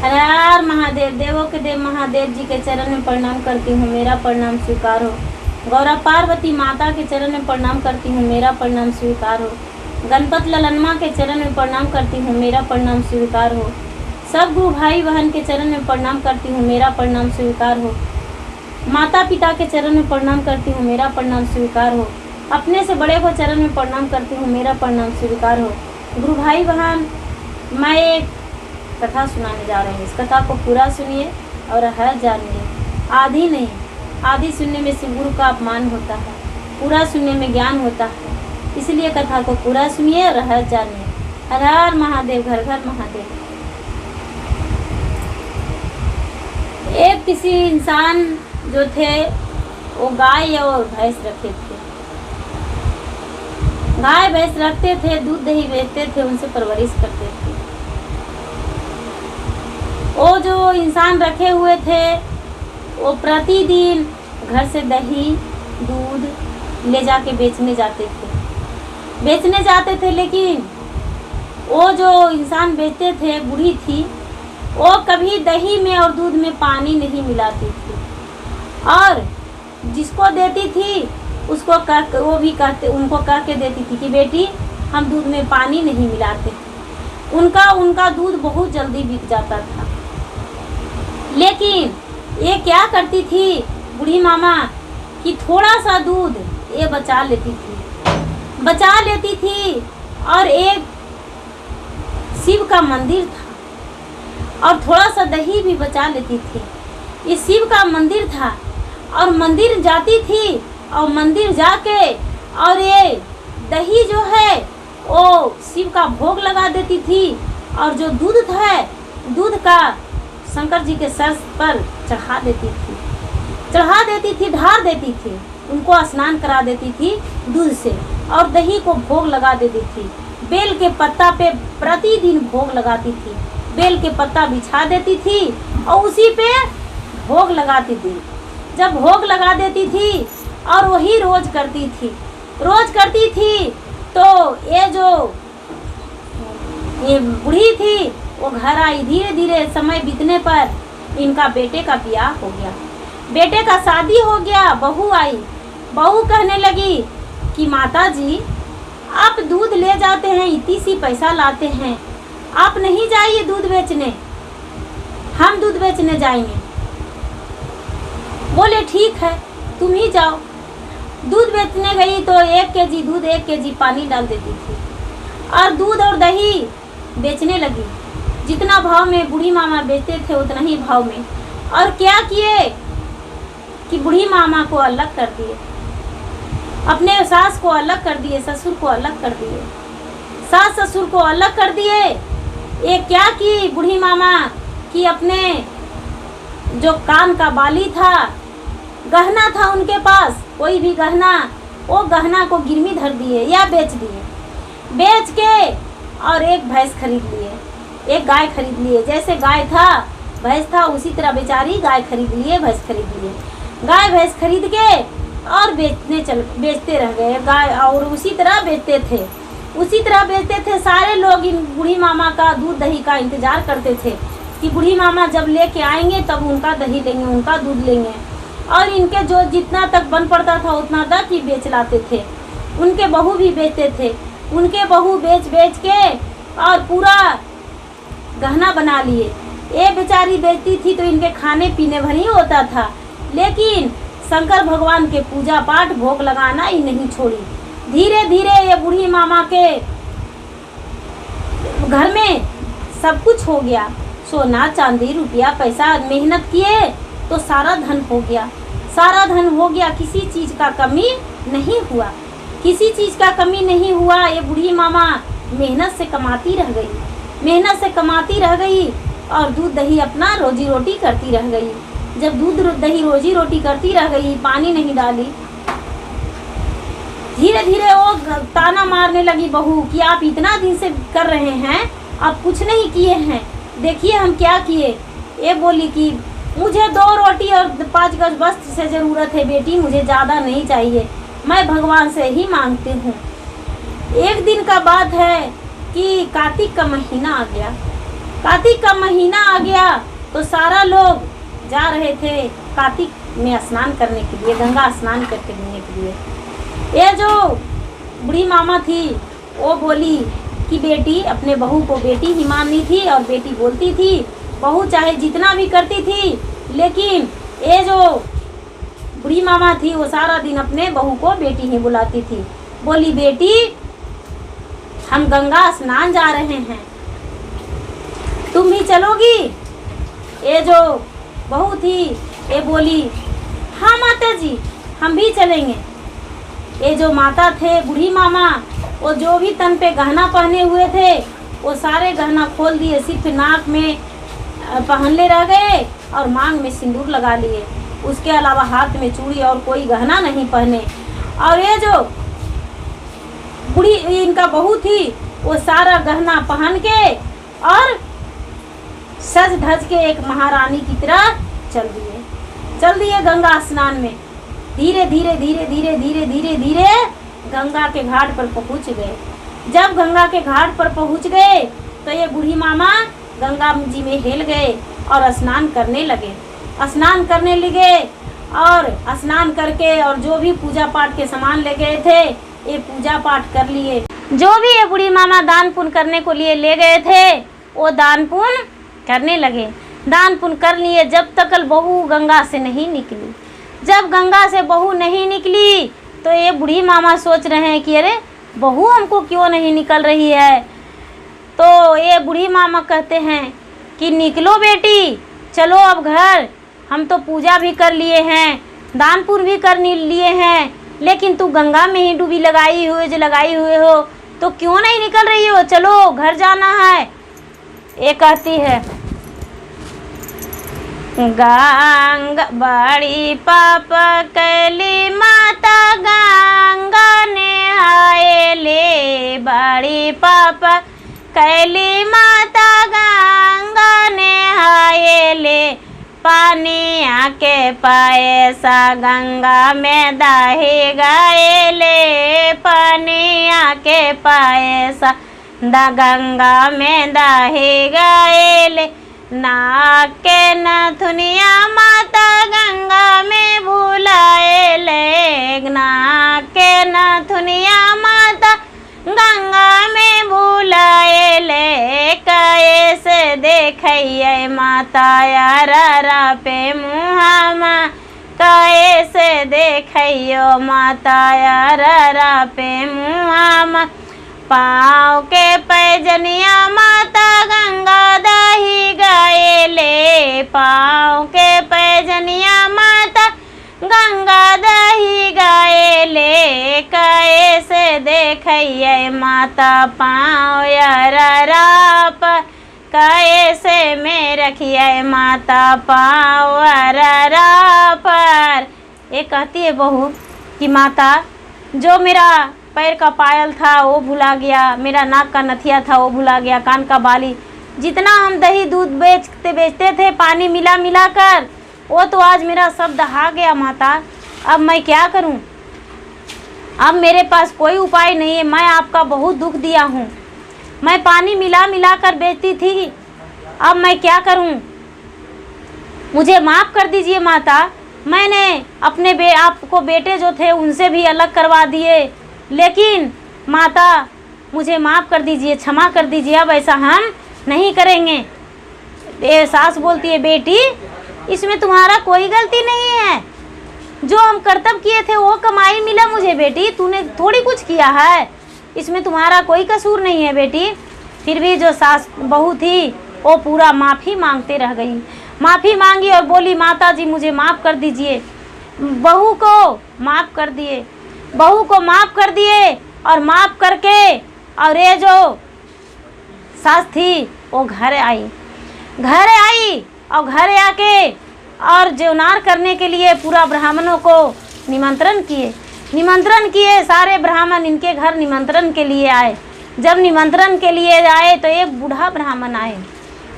हर हर महादेव। देवों के देव महादेव जी के चरण में प्रणाम करती हूँ, मेरा प्रणाम स्वीकार हो। गौरा पार्वती माता के चरण में प्रणाम करती हूँ, मेरा प्रणाम स्वीकार हो। गणपत ललनमा के चरण में प्रणाम करती हूँ, मेरा प्रणाम स्वीकार हो। सब गुरु भाई बहन के चरण में प्रणाम करती हूँ, मेरा प्रणाम स्वीकार हो। माता पिता के चरण में प्रणाम करती हूँ, मेरा प्रणाम स्वीकार हो। अपने से बड़े को चरण में प्रणाम करती हूँ, मेरा प्रणाम स्वीकार हो। गुरु भाई बहन, मैं एक कथा सुनाने जा रही हूँ। इस कथा को पूरा सुनिए और हर जानिए। आधी नहीं, आधी सुनने में से गुरु का अपमान होता है, पूरा सुनने में ज्ञान होता है। इसलिए कथा को पूरा सुनिए और हर जानिए। हर हर महादेव, घर घर महादेव। एक किसी इंसान जो थे वो गाय और भैंस रखे थे। गाय भैंस रखते थे, दूध दही बेचते थे, उनसे परवरिश करते थे। वो जो इंसान रखे हुए थे वो प्रतिदिन घर से दही दूध ले जाके बेचने जाते थे। लेकिन वो जो इंसान बेचते थे, बूढ़ी थी, वो कभी दही में और दूध में पानी नहीं मिलाती थी। और जिसको देती थी उसको वो भी उनको कह के देती थी कि बेटी हम दूध में पानी नहीं मिलाते। उनका दूध बहुत जल्दी बिक जाता था। लेकिन ये क्या करती थी बूढ़ी मामा कि थोड़ा सा दूध ये बचा लेती थी। और एक शिव का मंदिर था और थोड़ा सा दही भी बचा लेती थी। ये शिव का मंदिर था और मंदिर जाती थी और मंदिर जाके और ये दही जो है वो शिव का भोग लगा देती थी। और जो दूध था, दूध का शंकर जी के सर पर चढ़ा देती थी, ढार देती थी। उनको स्नान करा देती थी दूध से और दही को भोग लगा देती थी। बेल के पत्ता पे प्रतिदिन भोग लगाती थी। बेल के पत्ता बिछा देती थी और उसी पे भोग लगाती थी। जब भोग लगा देती थी और वही रोज करती थी तो ये बूढ़ी थी वो घर आई। धीरे धीरे समय बीतने पर इनका बेटे का ब्याह हो गया, बेटे का शादी हो गया। बहू आई, बहू कहने लगी कि माता जी आप दूध ले जाते हैं, इतनी सी पैसा लाते हैं, आप नहीं जाइए दूध बेचने, हम दूध बेचने जाएंगे। बोले ठीक है तुम ही जाओ। दूध बेचने गई तो 1 केजी दूध 1 केजी पानी डाल देती थी और दूध और दही बेचने लगी। जितना भाव में बूढ़ी मामा बेचते थे उतना ही भाव में। और क्या किए कि बूढ़ी मामा को अलग कर दिए, अपने सास को अलग कर दिए, ससुर को अलग कर दिए, सास ससुर को अलग कर दिए। ये क्या की बूढ़ी मामा कि अपने जो कान का बाली था, गहना था उनके पास, कोई भी गहना, वो गहना को गिरवी धर दिए या बेच दिए। बेच के और एक भैंस खरीद लिए, एक गाय खरीद लिए। जैसे गाय था भैंस था उसी तरह बेचारी गाय खरीद लिए, भैंस खरीद लिए। गाय भैंस खरीद के और बेचते रह गए गाय, और उसी तरह बेचते थे। सारे लोग इन बूढ़ी मामा का दूध दही का इंतजार करते थे कि बूढ़ी मामा जब लेके आएंगे तब उनका दही लेंगे, उनका दूध लेंगे। और इनके जो जितना तक बन पड़ता था उतना तक ही बेच लाते थे। उनके बहू भी बेचते थे, उनके बहू बेच के और पूरा गहना बना लिए। ये बेचारी बेचती थी तो इनके खाने पीने भर ही होता था। लेकिन शंकर भगवान के पूजा पाठ भोग लगाना ही नहीं छोड़ी। धीरे धीरे ये बूढ़ी मामा के घर में सब कुछ हो गया, सोना चांदी रुपया पैसा। मेहनत किए तो सारा धन हो गया, किसी चीज़ का कमी नहीं हुआ। ये बूढ़ी मामा मेहनत से कमाती रह गई और दूध दही अपना रोजी रोटी करती रह गई। जब दूध दही रोजी रोटी करती रह गई, पानी नहीं डाली, धीरे धीरे वो ताना मारने लगी बहू कि आप इतना दिन से कर रहे हैं, आप कुछ नहीं किए हैं, देखिए हम क्या किए। ये बोली कि मुझे 2 रोटी और 5 गज वस्त्र से ज़रूरत है बेटी, मुझे ज़्यादा नहीं चाहिए, मैं भगवान से ही मांगती हूँ। एक दिन का बात है कि कार्तिक का महीना आ गया। कार्तिक का महीना आ गया तो सारा लोग जा रहे थे कार्तिक में स्नान करने के लिए, गंगा स्नान करने के लिए। ये जो बूढ़ी मामा थी वो बोली कि बेटी, अपने बहू को बेटी ही माननी थी और बेटी बोलती थी। बहू चाहे जितना भी करती थी, लेकिन ये जो बूढ़ी मामा थी वो सारा दिन अपने बहू को बेटी ही बुलाती थी। बोली बेटी, हम गंगा स्नान जा रहे हैं, तुम भी चलोगी? ये जो बहू थी ये बोली हाँ माता जी, हम भी चलेंगे। ये जो माता थे बूढ़ी मामा, वो जो भी तन पे गहना पहने हुए थे वो सारे गहना खोल दिए, सिर्फ नाक में पहनले रह गए और मांग में सिंदूर लगा लिए। उसके अलावा हाथ में चूड़ी और कोई गहना नहीं पहने। और ये जो बूढ़ी इनका बहू थी वो सारा गहना पहन के और सज धज के एक महारानी की तरह चल दिए गंगा स्नान में। धीरे धीरे धीरे धीरे धीरे धीरे धीरे गंगा के घाट पर पहुंच गए। जब गंगा के घाट पर पहुंच गए तो ये बूढ़ी मामा गंगा जी में हेल गए और स्नान करने लगे। स्नान करने लगे और स्नान करके और जो भी पूजा पाठ के सामान ले गए थे ये पूजा पाठ कर लिए। जो भी ये बूढ़ी मामा दान पुण्य करने को लिए ले गए थे वो दान पुण्य करने लगे। दान पुण्य कर लिए जब तक बहू गंगा से नहीं निकली। जब गंगा से बहू नहीं निकली तो ये बूढ़ी मामा सोच रहे हैं कि अरे बहू हमको क्यों नहीं निकल रही है। तो ये बूढ़ी मामा कहते हैं कि निकलो बेटी, चलो अब घर, हम तो पूजा भी कर लिए हैं, दान पुण्य भी कर लिए हैं, लेकिन तू गंगा में ही डूबी लगाई हुए हो तो क्यों नहीं निकल रही हो, चलो घर जाना है। ये कहती है गंगा बड़ी पाप कैली माता गंगा ने आए ले, बड़ी पाप कैली माता गंगा ने आए ले, पानी आके पाए सा गंगा में दाही गए ले, पानी आके पाए सा गंगा में दाही गए ले, नाक के नथुनिया माता गंगा में भुलाए ले, नाक के नथुनिया माता गंगा में भुलाए ले, कैसे देखिए माता यारा पे मुहामा, कैसे देखियो माता यारा पे मुहामा, पाँव के पैजनिया माता गंगा दही गए ले, पाँव के पैजनिया माता गंगा दही गए ले, कैसे देखिए माता पाँव यारा पर, कैसे में रखिए माता पाँव यारा पर। ये कहती है बहू कि माता, जो मेरा पैर का पायल था वो भुला गया, मेरा नाक का नथिया था वो भुला गया, कान का बाली, जितना हम दही दूध बेचते थे पानी मिला कर, वो तो आज मेरा सब दहा गया माता। अब मैं क्या करूं? अब मेरे पास कोई उपाय नहीं है। मैं आपका बहुत दुख दिया हूं, मैं पानी मिला कर बेचती थी, अब मैं क्या करूं? मुझे माफ़ कर दीजिए माता। मैंने अपने आपको बेटे जो थे उनसे भी अलग करवा दिए, लेकिन माता मुझे माफ़ कर दीजिए, क्षमा कर दीजिए, अब ऐसा हम नहीं करेंगे। ये सास बोलती है बेटी, इसमें तुम्हारा कोई गलती नहीं है, जो हम कर्तव्य किए थे वो कमाई मिला मुझे बेटी, तूने थोड़ी कुछ किया है, इसमें तुम्हारा कोई कसूर नहीं है बेटी। फिर भी जो सास बहू थी वो पूरा माफ़ी मांगते रह गई, माफ़ी मांगी और बोली माता जी मुझे माफ़ कर दीजिए। बहू को माफ़ कर दिए, बहू को माफ़ कर दिए और माफ़ करके और ये जो सास थी वो घर आई और घर आके और जेवनार करने के लिए पूरा ब्राह्मणों को निमंत्रण किए। सारे ब्राह्मण इनके घर निमंत्रण के लिए आए। जब निमंत्रण के लिए आए तो एक बूढ़ा ब्राह्मण आए,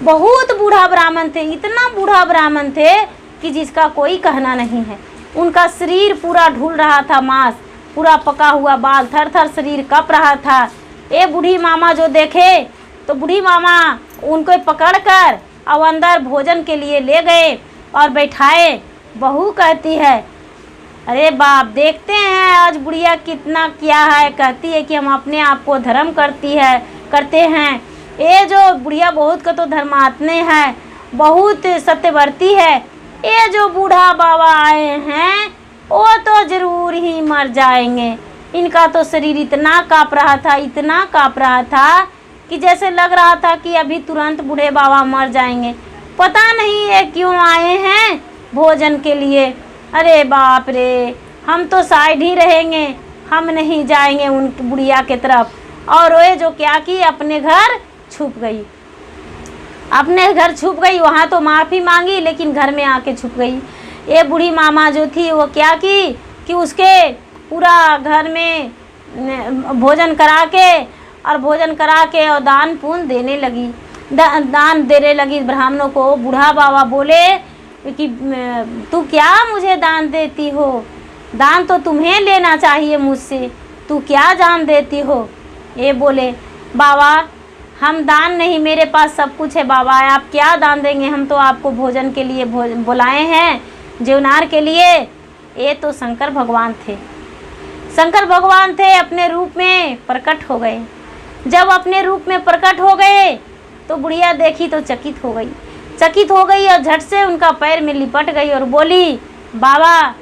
बहुत बूढ़ा ब्राह्मण थे, इतना बूढ़ा ब्राह्मण थे कि जिसका कोई कहना नहीं है। उनका शरीर पूरा ढूल रहा था, मांस पूरा पका हुआ, बाल थर थर शरीर कँप रहा था। ये बूढ़ी मामा जो देखे तो बूढ़ी मामा उनको पकड़कर और अंदर भोजन के लिए ले गए और बैठाए। बहू कहती है, अरे बाप, देखते हैं आज बुढ़िया कितना क्या है। कहती है कि हम अपने आप को धर्म करते हैं। ये जो बुढ़िया बहुत का तो धर्मात्मे है, बहुत सत्यवर्ती है। ये जो बूढ़ा बाबा आए हैं वो तो ज़रूर ही मर जाएंगे। इनका तो शरीर इतना काँप रहा था कि जैसे लग रहा था कि अभी तुरंत बूढ़े बाबा मर जाएंगे। पता नहीं ये क्यों आए हैं भोजन के लिए। अरे बाप रे, हम तो साइड ही रहेंगे, हम नहीं जाएंगे उन बुढ़िया के तरफ। और वो जो क्या की, अपने घर छुप गई। वहाँ तो माफ़ी मांगी, लेकिन घर में आके छुप गई। ये बूढ़ी मामा जो थी वो क्या की कि उसके पूरा घर में भोजन करा के और दान पुण्य देने लगी, दान देने लगी ब्राह्मणों को। बूढ़ा बाबा बोले कि तू क्या मुझे दान देती हो? दान तो तुम्हें लेना चाहिए मुझसे, तू क्या दान देती हो? ये बोले, बाबा हम दान नहीं, मेरे पास सब कुछ है बाबा, आप क्या दान देंगे? हम तो आपको भोजन के लिए बुलाए हैं, जीवनार के लिए। ये तो शंकर भगवान थे, अपने रूप में प्रकट हो गए। जब अपने रूप में प्रकट हो गए तो बुढ़िया देखी तो चकित हो गई और झट से उनका पैर में लिपट गई और बोली, बाबा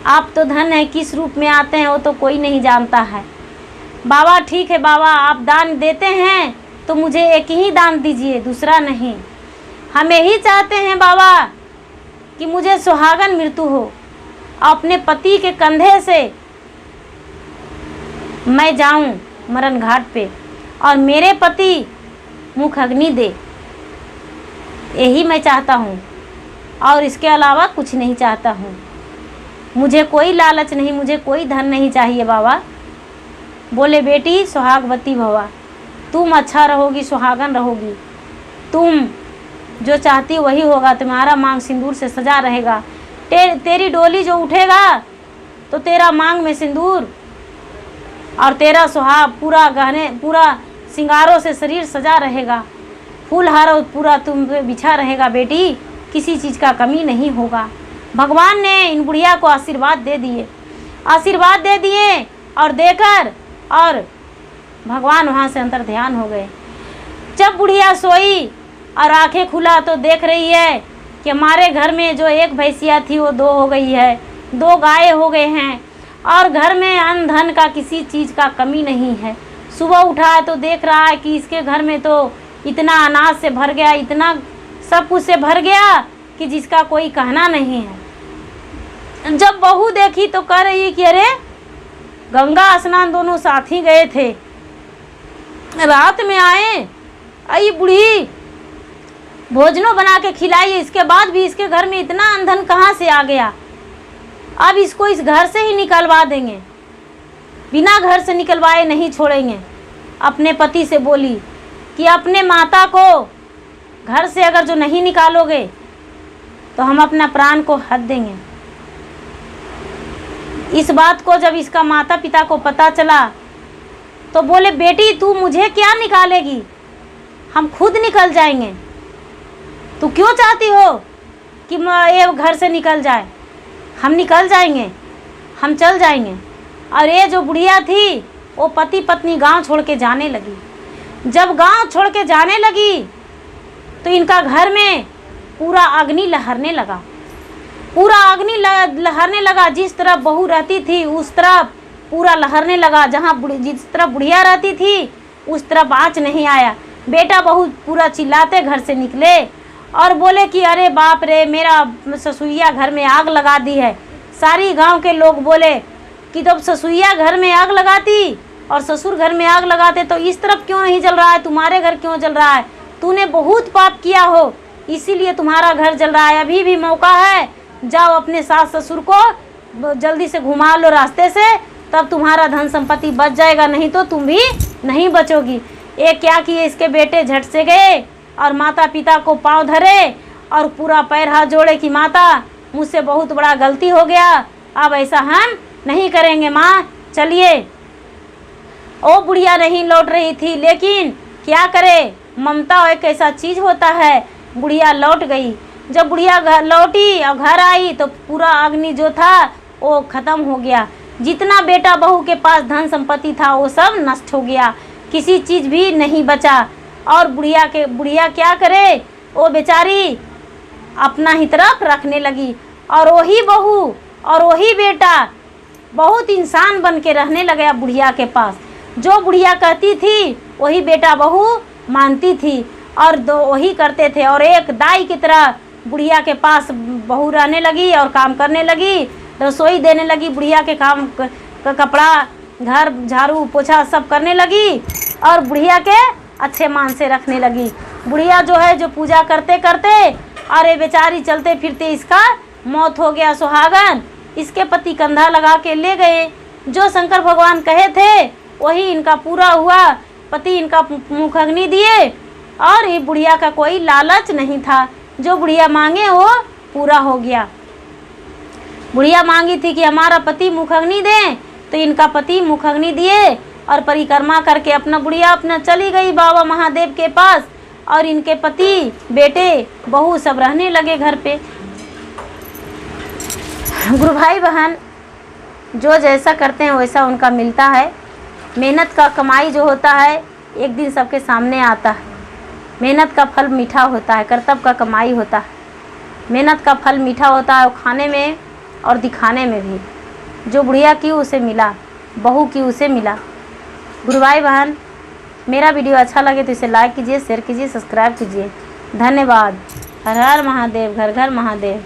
आप तो धन है, किस रूप में आते हैं वो तो कोई नहीं जानता है। बाबा ठीक है बाबा, आप दान देते हैं तो मुझे एक ही दान दीजिए, दूसरा नहीं। हम यही चाहते हैं बाबा कि मुझे सुहागन मृत्यु हो, अपने पति के कंधे से मैं जाऊं मरण घाट पे और मेरे पति मुख अग्नि दे, यही मैं चाहता हूँ और इसके अलावा कुछ नहीं चाहता हूँ। मुझे कोई लालच नहीं, मुझे कोई धन नहीं चाहिए बाबा। बोले, बेटी सुहागवती भवा, तुम अच्छा रहोगी, सुहागन रहोगी, तुम जो चाहती वही होगा। तुम्हारा मांग सिंदूर से सजा रहेगा। तेरी डोली जो उठेगा तो तेरा मांग में सिंदूर और तेरा सुहाग पूरा सिंगारों से शरीर सजा रहेगा, फूल हार पूरा तुम पे बिछा रहेगा बेटी, किसी चीज़ का कमी नहीं होगा। भगवान ने इन बुढ़िया को आशीर्वाद दे दिए और देकर और भगवान वहाँ से अंतर ध्यान हो गए। जब बुढ़िया सोई और आंखें खुला तो देख रही है कि हमारे घर में जो एक भैंसिया थी वो 2 हो गई है, 2 गाय हो गए हैं और घर में अन्न धन का किसी चीज़ का कमी नहीं है। सुबह उठा है तो देख रहा है कि इसके घर में तो इतना अनाज से भर गया, इतना सब कुछ से भर गया कि जिसका कोई कहना नहीं है। जब बहू देखी तो कह रही कि अरे गंगा स्नान दोनों साथ ही गए थे, रात में आए, आई बूढ़ी भोजनों बना के खिलाई, इसके बाद भी इसके घर में इतना अंधन कहाँ से आ गया? अब इसको इस घर से ही निकलवा देंगे, बिना घर से निकलवाए नहीं छोड़ेंगे। अपने पति से बोली कि अपने माता को घर से अगर जो नहीं निकालोगे तो हम अपना प्राण को हद देंगे। इस बात को जब इसका माता पिता को पता चला तो बोले, बेटी तू मुझे क्या निकालेगी, हम खुद निकल जाएंगे। तू क्यों चाहती हो कि ये घर से निकल जाए? हम निकल जाएंगे, हम चल जाएंगे। और ये जो बुढ़िया थी वो पति पत्नी गांव छोड़ के जाने लगी। जब गांव छोड़ के जाने लगी तो इनका घर में पूरा अग्नि लहरने लगा। जिस तरफ बहू रहती थी उस तरफ पूरा लहरने लगा। जिस तरफ बुढ़िया रहती थी उस तरफ आँच नहीं आया। बेटा बहू पूरा चिल्लाते घर से निकले और बोले कि अरे बाप रे, मेरा ससुइया घर में आग लगा दी है। सारी गांव के लोग बोले कि जब ससुइया घर में आग लगाती और ससुर घर में आग लगाते तो इस तरफ क्यों नहीं जल रहा है, तुम्हारे घर क्यों जल रहा है? तूने बहुत पाप किया हो इसीलिए तुम्हारा घर जल रहा है। अभी भी मौका है, जाओ अपने सास ससुर को जल्दी से घुमा लो रास्ते से, तब तुम्हारा धन संपत्ति बच जाएगा, नहीं तो तुम भी नहीं बचोगी। ये क्या किए, इसके बेटे झट से गए और माता पिता को पांव धरे और पूरा पैर हाथ जोड़े कि माता मुझसे बहुत बड़ा गलती हो गया, अब ऐसा हम नहीं करेंगे माँ, चलिए। ओ बुढ़िया नहीं लौट रही थी, लेकिन क्या करे, ममता एक ऐसा चीज़ होता है। बुढ़िया लौट गई। जब बुढ़िया घर लौटी और घर आई तो पूरा अग्नि जो था वो ख़त्म हो गया। जितना बेटा बहू के पास धन संपत्ति था वो सब नष्ट हो गया, किसी चीज़ भी नहीं बचा। और बुढ़िया क्या करे, वो बेचारी अपना ही तरफ रखने लगी। और वही बहू और वही बेटा बहुत इंसान बन के रहने लगा बुढ़िया के पास। जो बुढ़िया कहती थी वही बेटा बहू मानती थी और दो वही करते थे। और एक दाई की तरह बुढ़िया के पास बहू रहने लगी और काम करने लगी, रसोई देने लगी, बुढ़िया के काम कपड़ा घर झाड़ू पोछा सब करने लगी और बुढ़िया के अच्छे मान से रखने लगी। बुढ़िया जो है जो पूजा करते करते अरे बेचारी चलते फिरते इसका मौत हो गया सुहागन। इसके पति कंधा लगा के ले गए। जो शंकर भगवान कहे थे वही इनका पूरा हुआ। पति इनका मुखाग्नि दिए और ये बुढ़िया का कोई लालच नहीं था। जो बुढ़िया मांगे वो पूरा हो गया। बुढ़िया मांगी थी कि हमारा पति मुखाग्नि दें, तो इनका पति मुखाग्नि दिए और परिक्रमा करके अपना बुढ़िया अपना चली गई बाबा महादेव के पास। और इनके पति बेटे बहू सब रहने लगे घर पे। गुरु भाई बहन, जो जैसा करते हैं वैसा उनका मिलता है। मेहनत का कमाई जो होता है एक दिन सबके सामने आता है। मेहनत का फल मीठा होता है, कर्तव्य का कमाई होता है। मेहनत का फल मीठा होता है, वो खाने में और दिखाने में भी। जो बुढ़िया की उसे मिला, बहू की उसे मिला। गुरु भाई बहन, मेरा वीडियो अच्छा लगे तो इसे लाइक कीजिए, शेयर कीजिए, सब्सक्राइब कीजिए। धन्यवाद। हर हर महादेव, घर घर महादेव।